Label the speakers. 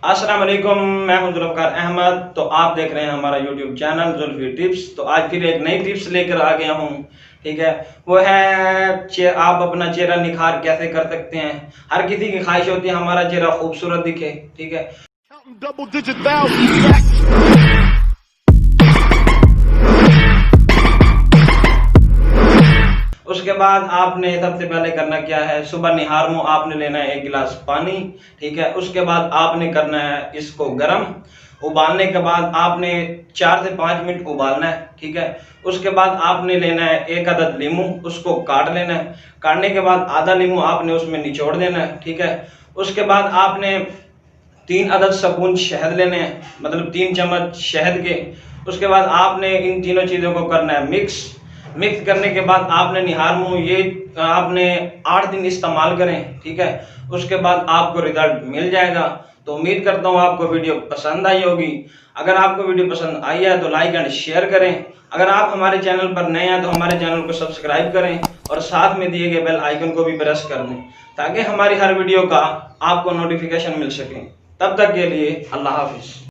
Speaker 1: अस्सलाम वालेकुम, मैं हूं जुल्फ़िकार अहमद। तो आप देख रहे हैं हमारा यूट्यूब चैनल जुल्फ़ी टिप्स। तो आज फिर एक नई टिप्स लेकर आ गया हूं। ठीक है, वो है आप अपना चेहरा निखार कैसे कर सकते हैं। हर किसी की ख्वाहिश होती है हमारा चेहरा खूबसूरत दिखे। ठीक है, उसके बाद आपने सबसे पहले करना क्या है, सुबह निहार मुंह आपने लेना है 1 गिलास पानी। ठीक है, उसके बाद आपने करना है इसको गर्म। उबालने के बाद आपने 4 से 5 मिनट उबालना है। ठीक है, उसके बाद आपने लेना है 1 अदद नींबू, उसको काट लेना है। काटने के बाद आधा नींबू आपने उसमें निचोड़ देना है। ठीक है, उसके बाद आपने 3 अदद स्पून शहद लेने हैं, मतलब 3 चम्मच शहद के। उसके बाद आपने इन तीनों चीज़ों को करना है मिक्स। मिक्स करने के बाद आपने निहार मुंह ये आपने 8 दिन इस्तेमाल करें। ठीक है, उसके बाद आपको रिजल्ट मिल जाएगा। तो उम्मीद करता हूँ आपको वीडियो पसंद आई होगी। अगर आपको वीडियो पसंद आई है तो लाइक एंड शेयर करें। अगर आप हमारे चैनल पर नए हैं तो हमारे चैनल को सब्सक्राइब करें और साथ में दिए गए बेल आइकन को भी प्रेस कर दें, ताकि हमारी हर वीडियो का आपको नोटिफिकेशन मिल सके। तब तक के लिए अल्लाह हाफिज़।